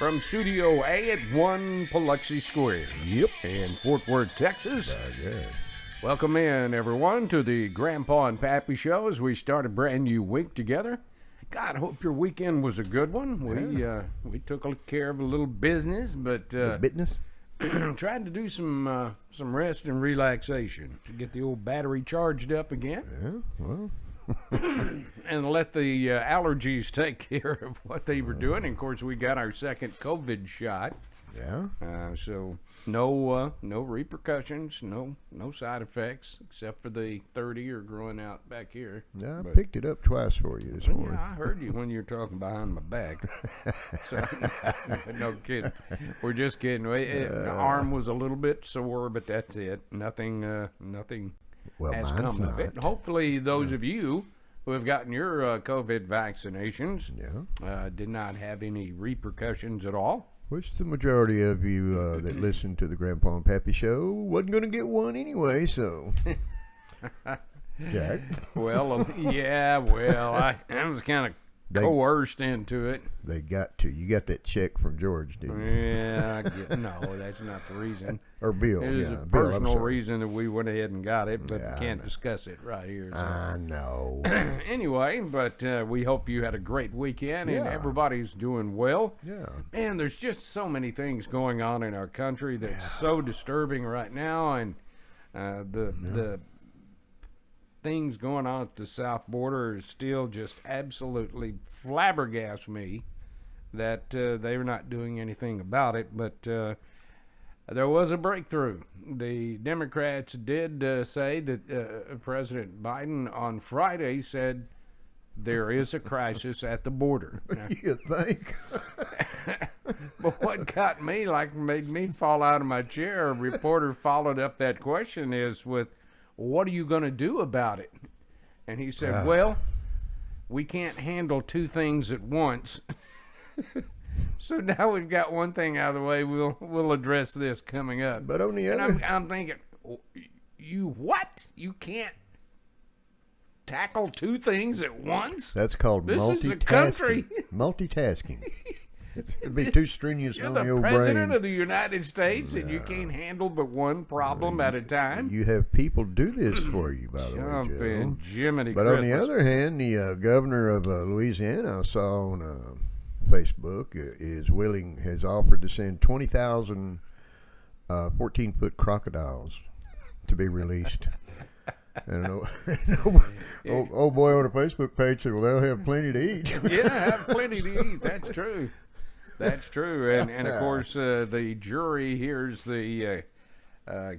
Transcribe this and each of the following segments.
from Studio A at 1 Biloxi Square. Yep. In Fort Worth, Texas. Yeah. Welcome in, everyone, to the Grandpa and Pappy Show as we start a brand new week together. God, hope your weekend was a good one. We took care of a little business, but Business? tried to do some rest and relaxation to get the old battery charged up again. Yeah, well. And let the allergies take care of what they were doing. And of course, we got our second COVID shot. Yeah. So no repercussions, no side effects, except for the 30 are growing out back here. Yeah, I picked it up twice for you this morning. Yeah, I heard you when you were talking behind my back. So, no kidding. We're just kidding. The arm was a little bit sore, but that's it. Nothing has come of it. Hopefully, those of you who have gotten your COVID vaccinations did not have any repercussions at all. Which the majority of you that listen to the Grandpa and Pappy Show wasn't going to get one anyway, so. Jack? Well, I was kind of coerced into it. They got to. You got that check from George, didn't you? Yeah, no, that's not the reason. Or Bill. It was a personal reason that we went ahead and got it, but can't discuss it right here. So. I know. Anyway, but we hope you had a great weekend and everybody's doing well. Yeah. And there's just so many things going on in our country that's so disturbing right now, and the things going on at the south border is still just absolutely flabbergast me that they're not doing anything about it. But there was a breakthrough. The Democrats did say that President Biden on Friday said there is a crisis at the border. Now, You think? but what got me, made me fall out of my chair, a reporter followed up that question with, what are you going to do about it? And he said, well, we can't handle two things at once. So now we've got one thing out of the way. We'll address this coming up. But on the other... And I'm thinking, you what? You can't tackle two things at once? That's called multitasking. This is a country. Multitasking. It'd be too strenuous You're on the your president brain. of the United States, and you can't handle but one problem at a time. You have people do this for you, by the way, Joe. Jumping Jiminy But Christmas. on the other hand, the governor of Louisiana, I saw on Facebook, has offered to send 20,000 14-foot crocodiles to be released. And old boy on the Facebook page said, well, they'll have plenty to eat. Yeah, have plenty to eat. That's true. That's true. And of course, the jury hears the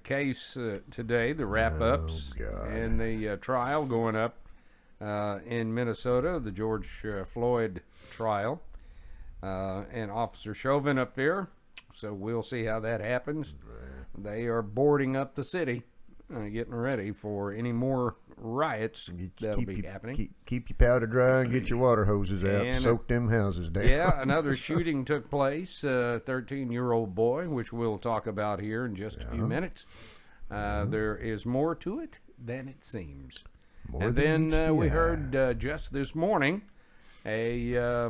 case today, the wrap-ups, and the trial going up in Minnesota, the George Floyd trial. And Officer Chauvin up there. So we'll see how that happens. They are boarding up the city. Getting ready for any more riots that'll be happening. Keep your powder dry and get your water hoses out and soak them houses down. Yeah, another shooting took place. 13-year-old boy, which we'll talk about here in just a few minutes. There is more to it than it seems. And then we heard just this morning a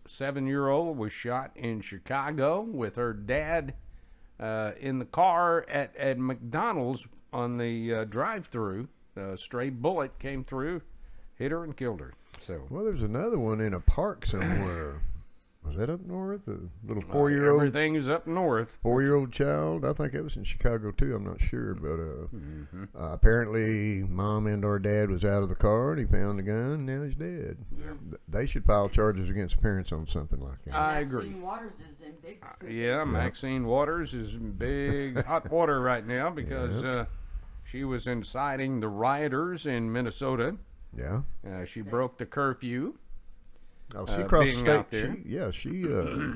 7-year-old was shot in Chicago with her dad in the car at McDonald's on the drive-through. A stray bullet came through, hit her and killed her. So, well, there's another one in a park somewhere. Was that up north? A little 4-year-old. Everything is up north. 4-year-old child. I think that was in Chicago too. I'm not sure, but apparently, mom and or dad was out of the car and he found the gun. And now he's dead. Yeah. They should file charges against parents on something like that. I agree. Maxine Waters is in big. Maxine Waters is in big hot water right now because she was inciting the rioters in Minnesota. Yeah. She broke the curfew. Oh, she crossed state. She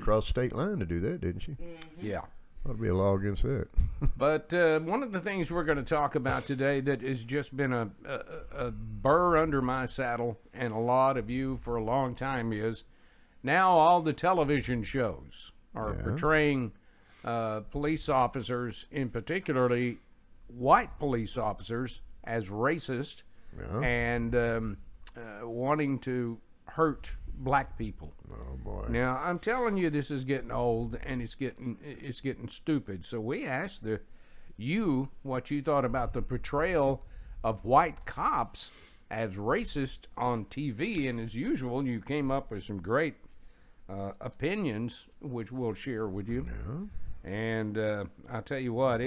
crossed state line to do that, didn't she? Mm-hmm. Yeah. Ought to be a law against that. But one of the things we're going to talk about today that has just been a burr under my saddle and a lot of you for a long time is now all the television shows are portraying police officers, in particularly white police officers, as racist and wanting to hurt black people. Oh boy. Now I'm telling you, this is getting old and it's getting stupid. So we asked you what you thought about the portrayal of white cops as racist on TV, and as usual, you came up with some great opinions, which we'll share with you. Yeah. And I'll tell you what,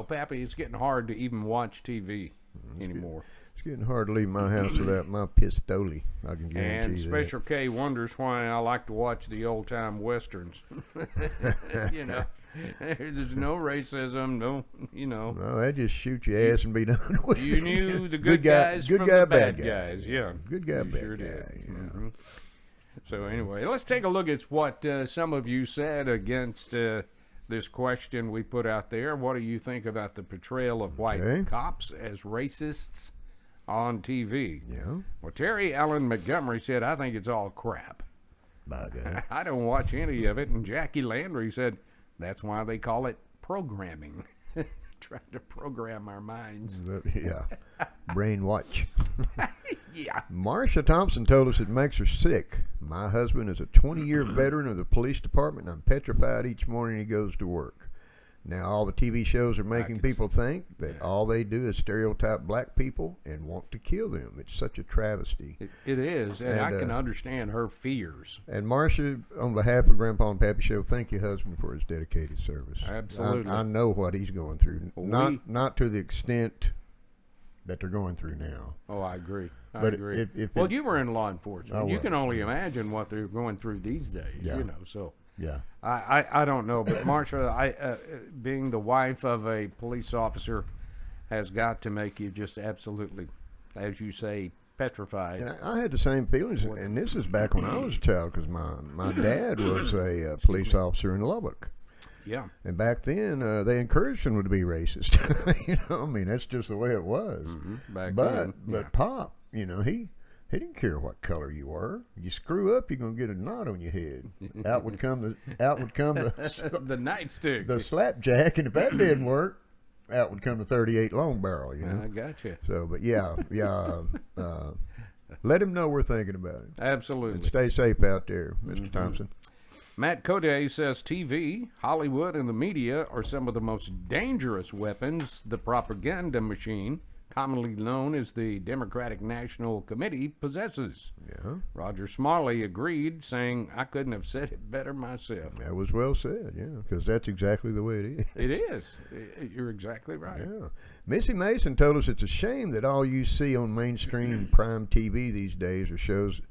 Pappy, it's getting hard to even watch TV anymore. It's getting hard to leave my house without my pistoli. I can guarantee And that. Special K wonders why I like to watch the old time westerns. There's no racism, no. No, they just shoot your ass and be done with it. You knew the good guys from the bad guys. Yeah. Good guy, You bad sure guy. did. Yeah. Mhm. So anyway, let's take a look at what some of you said against this question we put out there. What do you think about the portrayal of white cops as racists on TV? Yeah. Well, Terry Allen Montgomery said, I think it's all crap. By God. I don't watch any of it. And Jackie Landry said, that's why they call it programming. Trying to program our minds. Yeah. Brainwatch. Yeah. Marsha Thompson told us it makes her sick. My husband is a 20-year veteran of the police department, and I'm petrified each morning he goes to work. Now all the TV shows are making people think that all they do is stereotype black people and want to kill them. It's such a travesty. It is, and I can understand her fears. And Marcia, on behalf of Grandpa and Pappy Show, thank your husband for his dedicated service. Absolutely. I know what he's going through. Not to the extent that they're going through now. Oh, I agree. I But agree. if Well, it- you were in law enforcement. I You was, can only imagine what they're going through these days. Yeah. So Yeah. I don't know, but Marsha, being the wife of a police officer, has got to make you just absolutely, as you say, petrified. And I had the same feelings, and this is back when I was a child, because my dad was a police officer in Lubbock. Yeah. And back then, they encouraged him to be racist. I mean, that's just the way it was. Back But then, but Pop, he didn't care what color you were. You screw up, you're gonna get a knot on your head. Out would come the the nightstick. the slapjack, and if that didn't work, out would come the 38 long barrel. I got you. So, but yeah. Let him know we're thinking about it. Absolutely. And stay safe out there, Mr. Thompson. Matt Code says TV, Hollywood, and the media are some of the most dangerous weapons the propaganda machine, commonly known as the Democratic National Committee, possesses. Yeah. Roger Smalley agreed, saying, I couldn't have said it better myself. That was well said, yeah, because that's exactly the way it is. It is. You're exactly right. Yeah. Missy Mason told us it's a shame that all you see on mainstream prime TV these days are shows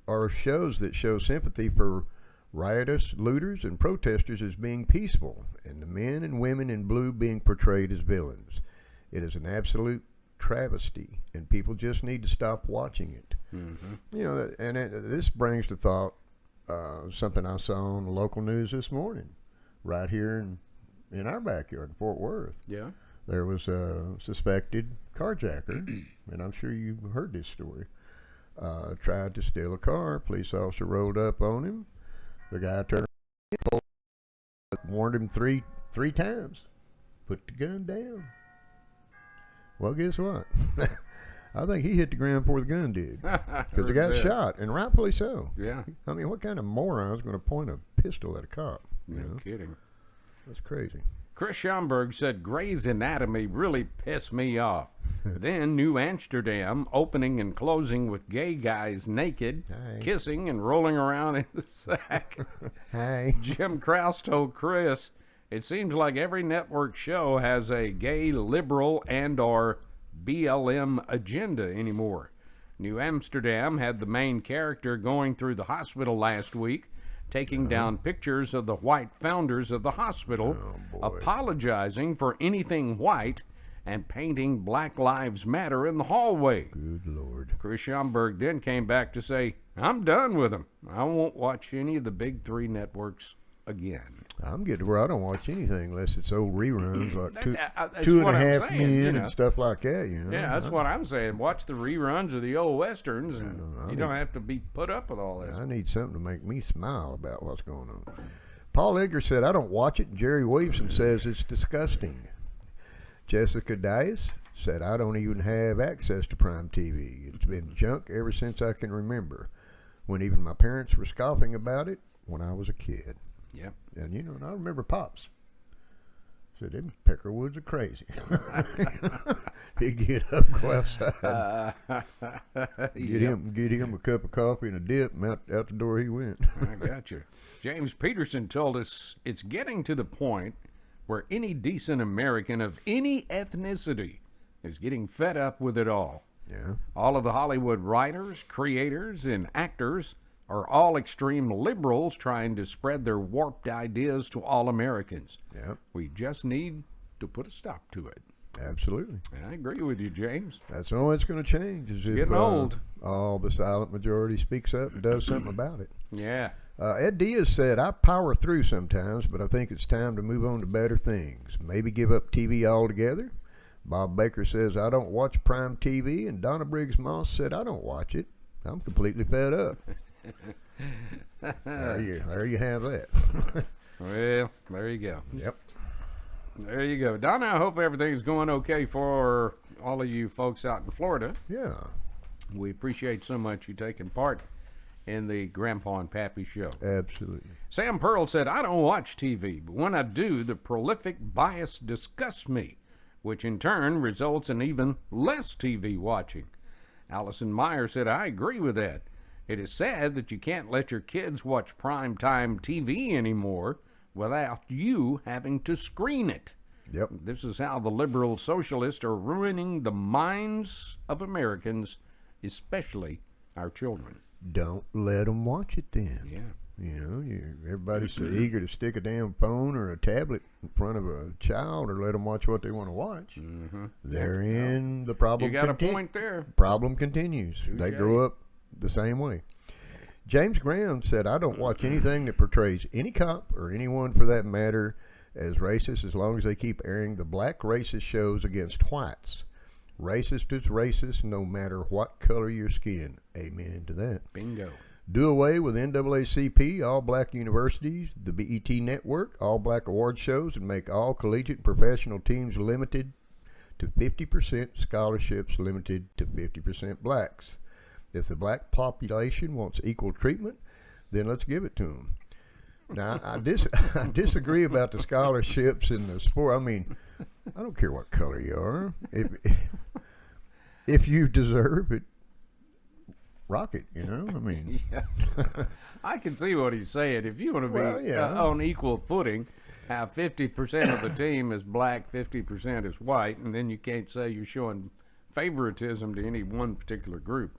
that show sympathy for riotous, looters, and protesters as being peaceful, and the men and women in blue being portrayed as villains. It is an absolute travesty, and people just need to stop watching it. This brings to thought something I saw on the local news this morning, right here in our backyard in Fort Worth. Yeah. There was a suspected carjacker, and I'm sure you've heard this story. Tried to steal a car. Police officer rolled up on him. The guy turned around, warned him three times. Put the gun down. Well, guess what? I think he hit the ground before the gun did, because he got shot, and rightfully so. Yeah. I mean, what kind of moron is going to point a pistol at a cop? No kidding. That's crazy. Chris Schomburg said Grey's Anatomy really pissed me off. Then New Amsterdam opening and closing with gay guys naked, kissing and rolling around in the sack. Hi. Jim Krause told Chris, it seems like every network show has a gay, liberal, and or BLM agenda anymore. New Amsterdam had the main character going through the hospital last week, taking down pictures of the white founders of the hospital, apologizing for anything white, and painting Black Lives Matter in the hallway. Good Lord. Chris Schomburg then came back to say, I'm done with them. I won't watch any of the big three networks again. I'm getting to where I don't watch anything unless it's old reruns like That's two and what a I'm half saying, men and stuff like that. Yeah, that's what I'm saying. Watch the reruns of the old westerns, and you don't have to be put up with all this. I need something to make me smile about what's going on. Paul Edgar said, I don't watch it. Jerry Williamson says it's disgusting. Jessica Dias said, I don't even have access to Prime TV. It's been junk ever since I can remember, when even my parents were scoffing about it when I was a kid. Yep. And, you know, and I remember Pops said, them Peckerwoods are crazy. He'd get up, go outside, get him a cup of coffee and a dip, and out the door he went. I got you. James Peterson told us it's getting to the point where any decent American of any ethnicity is getting fed up with it all. Yeah. All of the Hollywood writers, creators, and actors are all extreme liberals trying to spread their warped ideas to all Americans. Yep. We just need to put a stop to it. Absolutely. And I agree with you, James. That's the only way it's going to change. Is if getting old. All the silent majority speaks up and does something about it. Yeah. Ed Diaz said, I power through sometimes, but I think it's time to move on to better things. Maybe give up TV altogether. Bob Baker says, I don't watch Prime TV. And Donna Briggs Moss said, I don't watch it. I'm completely fed up. There you have that. Well, there you go. Yep. There you go. Donna, I hope everything's going okay for all of you folks out in Florida. Yeah. We appreciate so much you taking part in the Grandpa and Pappy show. Absolutely. Sam Pearl said, I don't watch TV, but when I do, the prolific bias disgusts me, which in turn results in even less TV watching. Allison Meyer said, I agree with that. It is sad that you can't let your kids watch primetime TV anymore without you having to screen it. Yep. This is how the liberal socialists are ruining the minds of Americans, especially our children. Don't let them watch it then. Yeah. You know, everybody's so eager to stick a damn phone or a tablet in front of a child or let them watch what they want to watch. Mm-hmm. Therein, the problem You got a point there. Problem continues. They Touche. grow up the same way. James Graham said, I don't watch anything that portrays any cop or anyone for that matter as racist as long as they keep airing the black racist shows against whites. Racist is racist no matter what color your skin. Amen to that. Bingo. Do away with NAACP, all black universities, the BET network, all black award shows, and make all collegiate and professional teams limited to 50%, scholarships limited to 50% blacks. If the black population wants equal treatment, then let's give it to them. Now, I disagree about the scholarships and the sport. I mean, I don't care what color you are. If you deserve it, rock it, you know? I mean. Yeah. I can see what he's saying. If you want to be on equal footing, have 50% of the team is black, 50% is white, and then you can't say you're showing favoritism to any one particular group.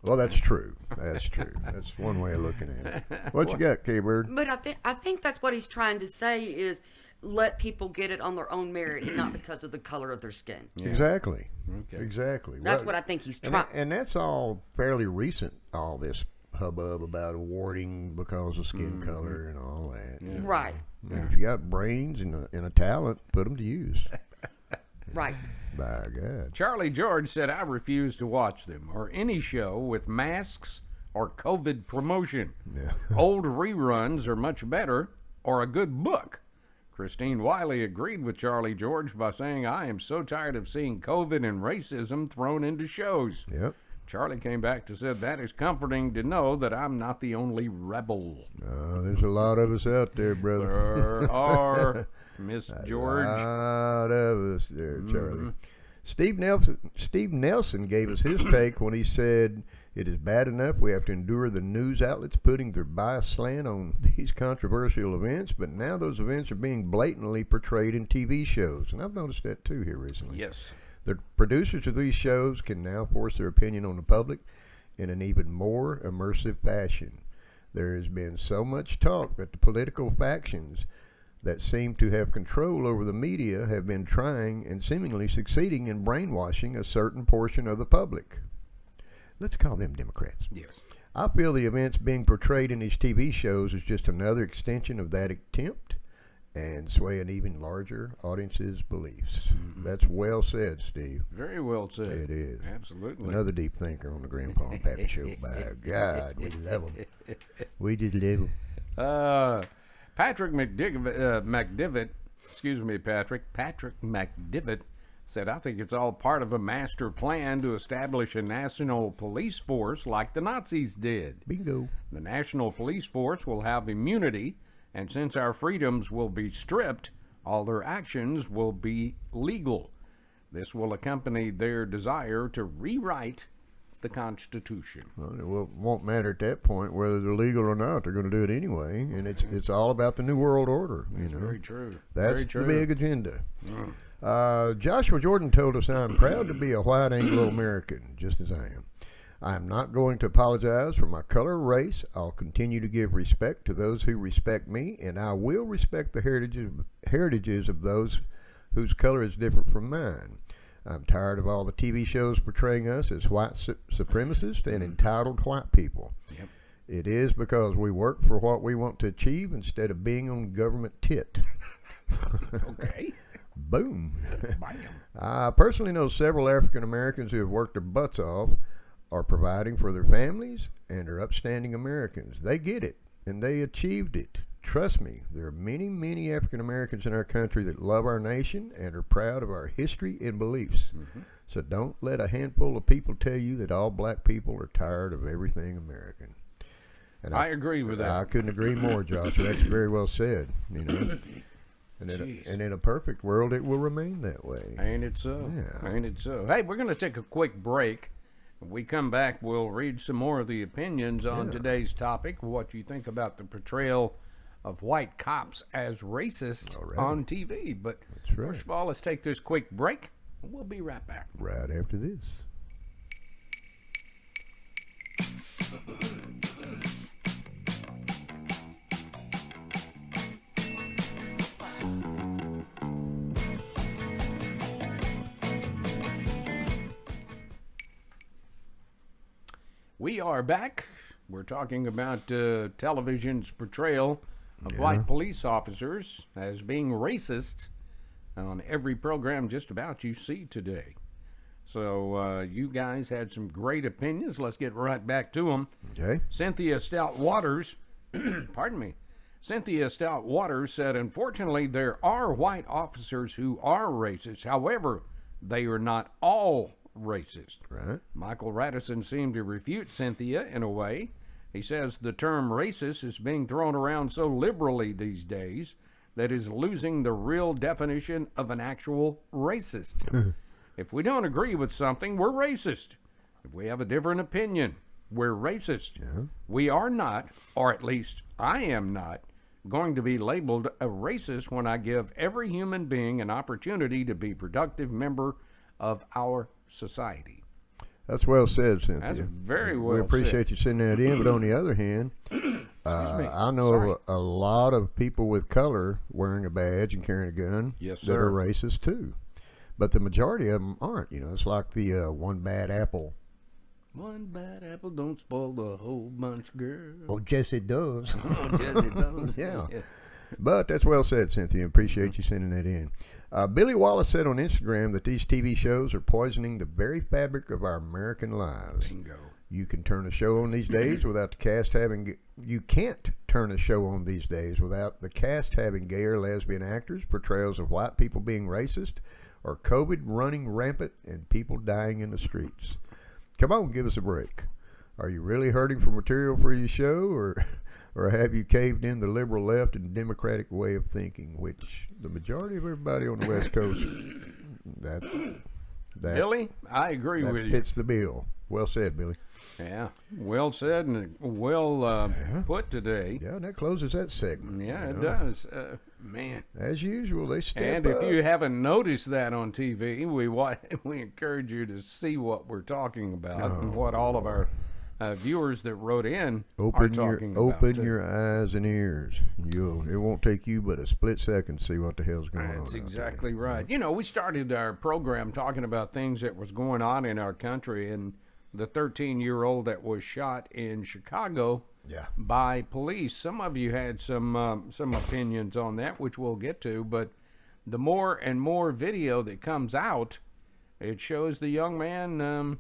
Well, that's true. That's true. That's one way of looking at it. What you got, K-Bird? But I think that's what he's trying to say is let people get it on their own merit and not because of the color of their skin. Yeah. Exactly. Okay. Exactly. That's what I think he's trying. And that's all fairly recent, all this hubbub about awarding because of skin color and all that. Yeah. Right. And if you got brains and a talent, put them to use. Right. By God. Charlie George said, I refuse to watch them or any show with masks or COVID promotion. Yeah. Old reruns are much better, or a good book. Christine Wiley agreed with Charlie George by saying, I am so tired of seeing COVID and racism thrown into shows. Yep. Charlie came back to said, that is comforting to know that I'm not the only rebel. There's a lot of us out there, brother. There are, Miss George. A lot of us there, Charlie. Steve Nelson gave us his take when he said, it is bad enough we have to endure the news outlets putting their biased slant on these controversial events, but now those events are being blatantly portrayed in TV shows. And I've noticed that too here recently. Yes. The producers of these shows can now force their opinion on the public in an even more immersive fashion. There has been so much talk that the political factions that seem to have control over the media have been trying and seemingly succeeding in brainwashing a certain portion of the public. Let's call them Democrats. Yes. I feel the events being portrayed in these TV shows is just another extension of that attempt and sway an even larger audience's beliefs. That's well said, Steve. Very well said. It is. Absolutely. Another deep thinker on the Grandpa and Pappy Show. By God, we love him. We just love him. Patrick McDivitt, Patrick McDivitt said, I think it's all part of a master plan to establish a national police force like the Nazis did. Bingo. The National Police Force will have immunity, and since our freedoms will be stripped, all their actions will be legal. This will accompany their desire to rewrite the Constitution. Well, it won't matter at that point whether they're legal or not. They're going to do it anyway, and it's all about the New World Order. Very true. That's Very true. the big agenda. Joshua Jordan told us, I'm proud to be a white Anglo-American, just as I am. I am not going to apologize for my color or race. I'll continue to give respect to those who respect me, and I will respect the heritages of those whose color is different from mine. I'm tired of all the TV shows portraying us as white supremacists and entitled white people. Yep. It is because we work for what we want to achieve instead of being on government tit. Okay. Boom. Bam. I personally know several African Americans who have worked their butts off, are providing for their families, and are upstanding Americans. They get it, and they achieved it. Trust me, there are many, many African Americans in our country that love our nation and are proud of our history and beliefs. Mm-hmm. So don't let a handful of people tell you that all black people are tired of everything American. And I agree with that. I couldn't agree more, Joshua. That's very well said. And in a perfect world, it will remain that way. Ain't it so? Yeah. Ain't it so? Hey, we're going to take a quick break. When we come back, we'll read some more of the opinions on today's topic, what you think about the portrayal of white cops as racist on TV. But first of all, let's take this quick break. We'll be right back. Right after this. We are back. We're talking about television's portrayal of white police officers as being racist on every program just about you see today. So you guys had some great opinions. Let's get right back to them. Okay. Cynthia Stout Waters, pardon me. Cynthia Stout Waters said, unfortunately, there are white officers who are racist. However, they are not all racist. Right. Michael Radisson seemed to refute Cynthia in a way. He says the term racist is being thrown around so liberally these days that is losing the real definition of an actual racist. If we don't agree with something, we're racist. If we have a different opinion, we're racist. Yeah. We are not, or at least I am not, going to be labeled a racist when I give every human being an opportunity to be a productive member of our society. That's well said, Cynthia. That's very well We appreciate said. you sending that in, but on the other hand, I know of a lot of people with color wearing a badge and carrying a gun that are racist too. But the majority of them aren't. It's like the one bad apple. One bad apple don't spoil the whole bunch, girl. Oh, yes, it does. Oh, yes, it does. Yeah. But that's well said, Cynthia. Appreciate you sending that in. Billy Wallace said on Instagram that these TV shows are poisoning the very fabric of our American lives. Bingo. You can turn a show on these days without the cast having. You can't turn a show on these days without the cast having gay or lesbian actors, portrayals of white people being racist, or COVID running rampant and people dying in the streets. Come on, give us a break. Are you really hurting for material for your show, or have you caved in the liberal left and democratic way of thinking, which the majority of everybody on the West Coast, that Billy, I agree with you. Fits the bill. Well said, Billy. Yeah, well said and well put today. Yeah, that closes that segment. Yeah, it does. Man. As usual, they step And if you haven't noticed that on TV, we encourage you to see what we're talking about and what all of our viewers that wrote in are talking about. Open your eyes and ears. It won't take you but a split second to see what the hell's going on. That's exactly right. We started our program talking about things that was going on in our country, and the 13-year-old that was shot in Chicago by police. Some of you had some opinions on that, which we'll get to, but the more and more video that comes out, it shows the young man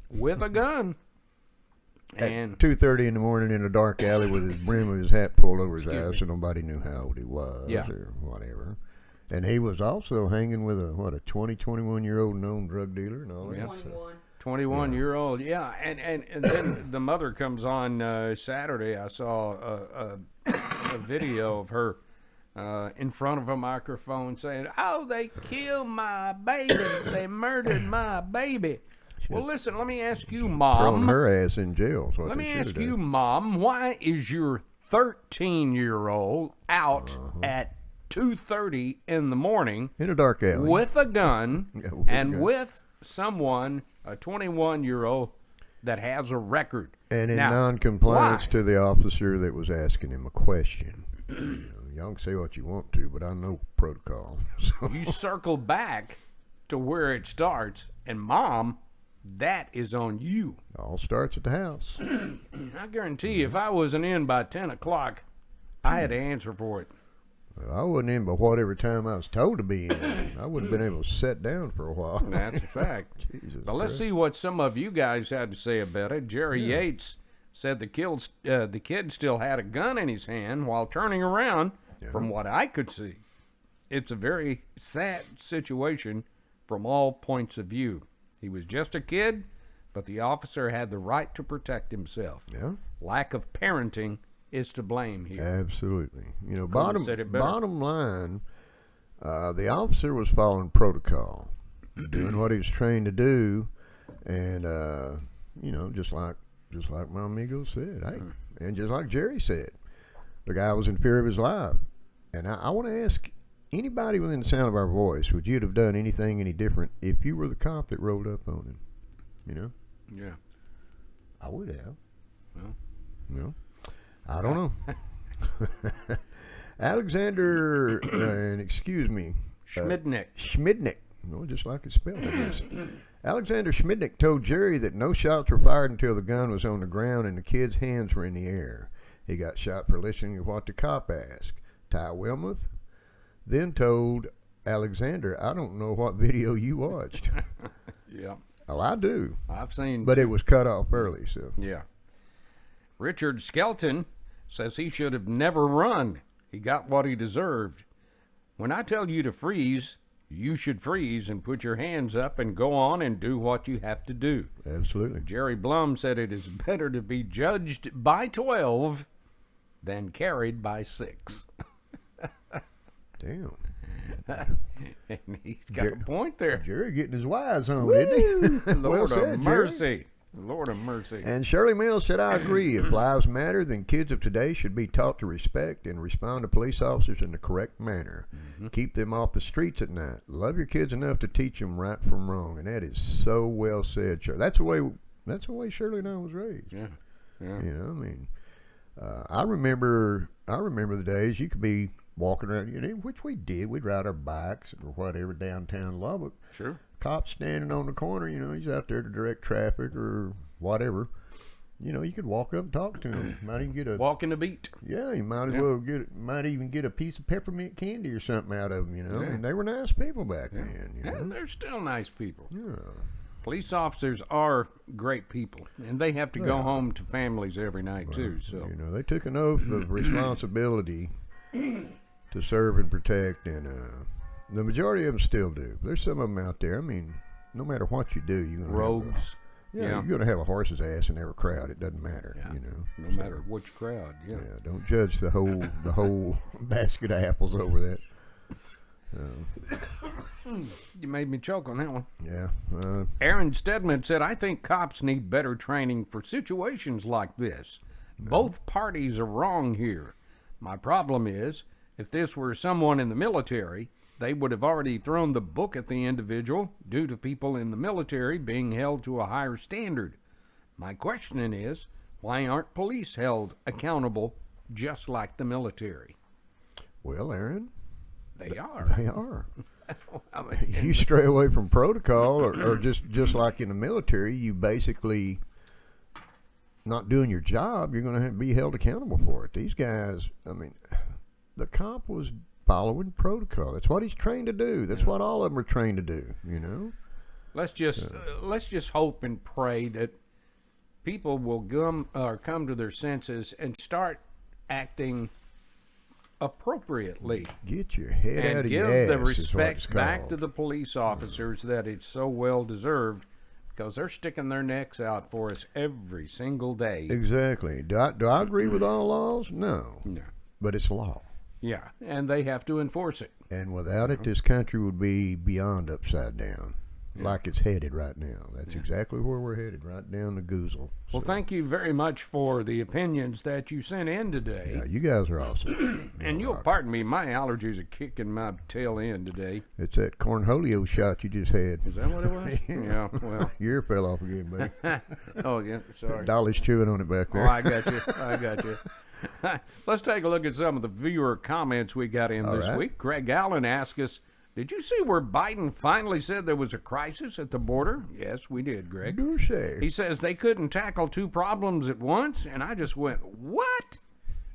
with a gun. And 2:30 in the morning in a dark alley with his brim of his hat pulled over his eyes so nobody knew how old he was or whatever. And he was also hanging with a 21-year-old known drug dealer and all that. Yeah. 21. 21-year-old, yeah, and then the mother comes on Saturday. I saw a video of her in front of a microphone saying, "Oh, they killed my baby. They murdered my baby." Well, listen, let me ask you, Throwing Mom. her ass in jail. Is what Let they me should ask have you, done. Mom, why is your 13-year-old out at 2:30 in the morning In a dark alley. with a gun Yeah, with a and gun. with someone, a 21-year-old, that has a record? And in Now, non-compliance why? to the officer that was asking him a question. Y'all can say what you want to, but I know protocol. So. You circle back to where it starts, and Mom, that is on you. All starts at the house. I guarantee you, if I wasn't in by 10 o'clock, I had to answer for it. I wasn't in by whatever time I was told to be in. I wouldn't have been able to sit down for a while. That's a fact. Jesus But let's Christ. see what some of you guys had to say about it. Jerry Yates said the kid still had a gun in his hand while turning around, from what I could see. It's a very sad situation from all points of view. He was just a kid, but the officer had the right to protect himself. Yeah, Lack of parenting is to blame here. absolutely. You know, Couldn't have said it better. bottom line, the officer was following protocol, doing what he was trained to do, and you know, just like my amigo said, hey, and just like Jerry said, the guy was in fear of his life. And I want to ask anybody within the sound of our voice, would you have done anything any different if you were the cop that rolled up on him? You know, Yeah. I would have. Well. No, I don't know. Alexander, and excuse me, Schmidnick. Schmidnick. No, just like it's spelled, I guess. Alexander Schmidnick told Jerry that no shots were fired until the gun was on the ground and the kid's hands were in the air. He got shot for listening to what the cop asked. Ty Wilmuth then told Alexander, I don't know what video you watched. Yeah. Well, I do, I've seen. but it was cut off early, so. Yeah. Richard Skelton says he should have never run. He got what he deserved. When I tell you to freeze, you should freeze and put your hands up and go on and do what you have to do. Absolutely. Jerry Blum said it is better to be judged by 12 than carried by 6. Damn. And he's got a point there. Jerry getting his wise on, isn't he? Lord said, of Jerry. mercy. Lord of mercy. And Shirley Mills said, I agree. If lives matter, then kids of today should be taught to respect and respond to police officers in the correct manner. Keep them off the streets at night. Love your kids enough to teach them right from wrong. And that is so well said, Shirley. That's the way Shirley and I was raised. Yeah. Yeah. You know, I mean, I remember the days you could be walking around, you know, which we did. We'd ride our bikes or whatever downtown Lubbock. Sure. Cop standing on the corner, you know, he's out there to direct traffic or whatever. You know, you could walk up and talk to him. Might even get a Walking the beat. yeah. You might as Yeah. well might even get a piece of peppermint candy or something out of them. You know, Yeah. and they were nice people back then. You know, And they're still nice people. yeah. Police officers are great people, and they have to go home to families every night too. So You know, they took an oath of responsibility to serve and protect, and the majority of them still do. There's some of them out there. I mean, no matter what you do, you're gonna rogues, Have you're gonna have a horse's ass in every crowd. It doesn't matter. Yeah. You know, no matter which crowd. Yeah. yeah. Don't judge the whole basket of apples over that. You made me choke on that one. Yeah. Aaron Stedman said, I think cops need better training for situations like this. Both parties are wrong here. My problem is, if this were someone in the military, they would have already thrown the book at the individual due to people in the military being held to a higher standard. My question is, why aren't police held accountable just like the military? Well, Aaron, They are. they are. I mean, You stray away from protocol, or just like in the military, you basically not doing your job. You're going to be held accountable for it. These guys, I mean, the cop was following protocol. That's what he's trained to do. That's what all of them are trained to do. You know. let's just hope and pray that people will come to their senses and start acting appropriately. Get your head out And of your give ass. the is what it's respect back called. to the police officers that it's so well deserved, because they're sticking their necks out for us every single day. Exactly. Do I agree with all laws? No. No. But it's law. Yeah, and they have to enforce it. And without it, this country would be beyond upside down, like it's headed right now. That's exactly where we're headed, right down the goozle. Well, thank you very much for the opinions that you sent in today. Yeah, you guys are awesome. And you'll pardon me, my allergies are kicking my tail end today. It's that cornholio shot you just had. Is that what it was? Yeah, well. Your ear fell off again, buddy. Oh, yeah, sorry. Dolly's chewing on it back Oh, there. I got you. Let's take a look at some of the viewer comments we got in this right. week. Greg Allen asked us, did you see where Biden finally said there was a crisis at the border? Yes, we did, Greg. Do say. He says they couldn't tackle two problems at once, and I just went, what?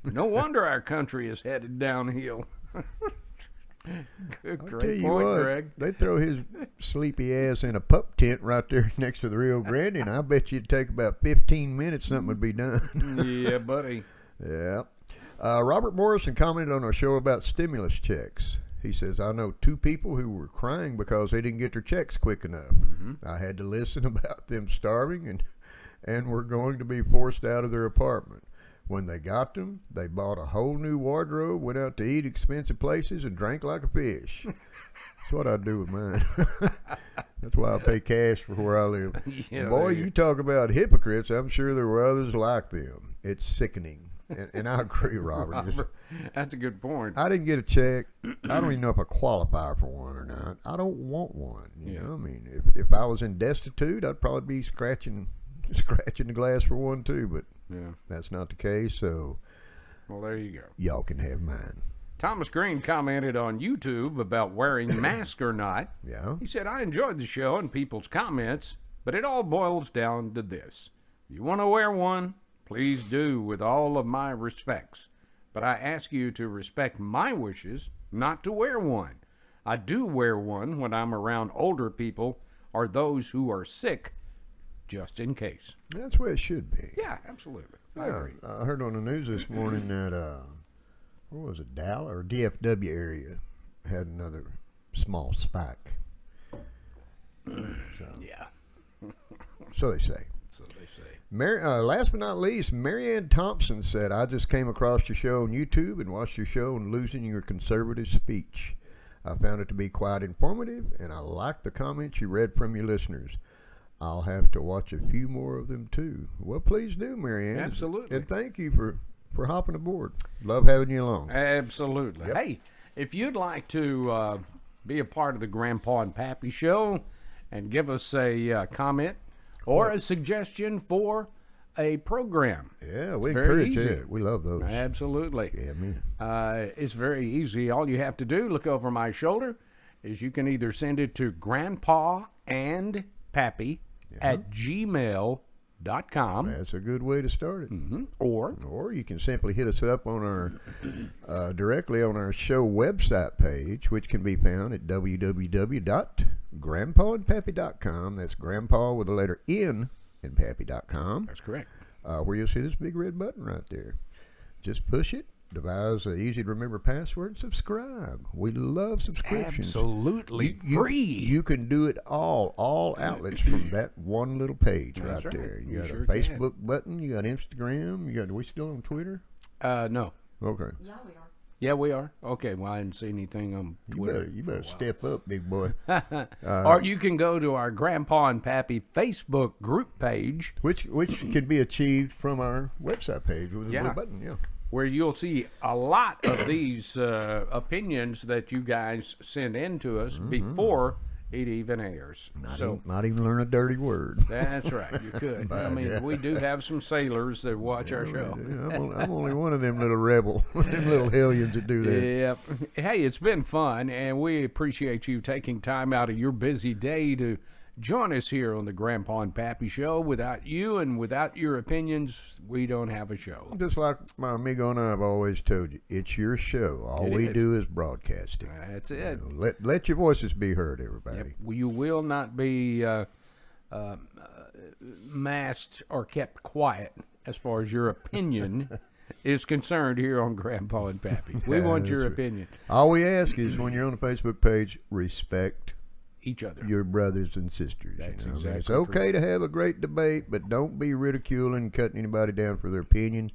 No wonder our country is headed downhill. Tell Great you point, what, Greg. they throw his sleepy ass in a pup tent right there next to the Rio Grande, and I bet you it'd take about 15 minutes, something would be done. Yeah, buddy. Yeah. Robert Morrison commented on our show about stimulus checks. He says, I know two people who were crying because they didn't get their checks quick enough. I had to listen about them starving and were going to be forced out of their apartment. When they got them, they bought a whole new wardrobe, went out to eat expensive places, and drank like a fish. That's what I do with mine. That's why I pay cash for where I live. Yeah, Boy, you talk about hypocrites. I'm sure there were others like them. It's sickening. And I agree, Robert. That's a good point. I didn't get a check. I don't even know if I qualify for one or not. I don't want one. You know, I mean, if I was in destitute, I'd probably be scratching the glass for one too. But that's not the case. So, well, there you go. Y'all can have mine. Thomas Green commented on YouTube about wearing mask or not. Yeah. He said, I enjoyed the show and people's comments, but it all boils down to this. If you want to wear one, please do, with all of my respects. But I ask you to respect my wishes not to wear one. I do wear one when I'm around older people or those who are sick, just in case. That's the way it should be. Yeah, absolutely. I agree. I heard on the news this morning that, where was it, Dallas or DFW area had another small spike. Yeah. So they say. So they say. Last but not least, Marianne Thompson said, I just came across your show on YouTube and watched your show on losing your conservative speech. I found it to be quite informative, and I liked the comments you read from your listeners. I'll have to watch a few more of them, too. Well, please do, Marianne. Absolutely. And thank you for hopping aboard. Love having you along. Absolutely. Yep. Hey, if you'd like to be a part of the Grandpa and Pappy Show and give us a comment or a suggestion for a program. Yeah, we very encourage easy. it. We love those. Absolutely. Yeah, man. It's very easy. All you have to do, look over my shoulder, is you can either send it to grandpa and pappy at gmail.com. That's a good way to start it. Or you can simply hit us up on our directly on our show website page, which can be found at www.grandpaandpappy.com. That's grandpa with the letter N in pappy.com. That's correct. Where you'll see this big red button right there. Just push it, devise an easy to remember password, and subscribe. We love subscriptions. Absolutely free. You can do it all outlets from that one little page right there. You got sure a Facebook button, you got Instagram, are we still on Twitter? No. Okay. Yeah, we are. Yeah, we are. Okay, well, I didn't see anything on Twitter. You better step up, big boy. Or you can go to our Grandpa and Pappy Facebook group page, Which can be achieved from our website page with a blue button, where you'll see a lot of these opinions that you guys send in to us before it even airs. Not even learn a dirty word. That's right, you could. I mean, we do have some sailors that watch our show. I'm only one of them little them little hellions that do that. Yep. Hey, it's been fun, and we appreciate you taking time out of your busy day to join us here on the Grandpa and Pappy Show. Without you and without your opinions, we don't have a show. Just like my amigo and I have always told you, it's your show. All we do is broadcasting. That's it. Let your voices be heard, everybody. Yep. You will not be masked or kept quiet as far as your opinion is concerned here on Grandpa and Pappy. We want your That's right. opinion. All we ask is when you're on the Facebook page, respect Each other. your brothers and sisters. That's I mean, exactly it's okay to have a great debate, but don't be ridiculing, cutting anybody down for their opinion,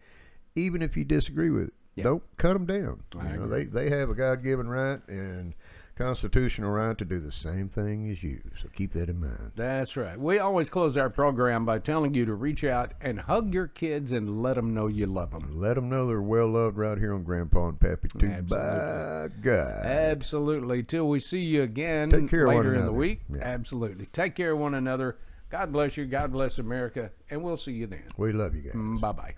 even if you disagree with it. Yeah. Don't cut them down. I You know, agree. they have a God-given right and constitutional right to do the same thing as you. So keep that in mind. That's right. We always close our program by telling you to reach out and hug your kids and let them know you love them. Let them know they're well loved right here on Grandpa and Pappy too. Absolutely. By God. Absolutely. Till we see you again Take care of one later in the another. week. Yeah. Absolutely. Take care of one another. God bless you. God bless America. And we'll see you then. We love you guys. Bye-bye.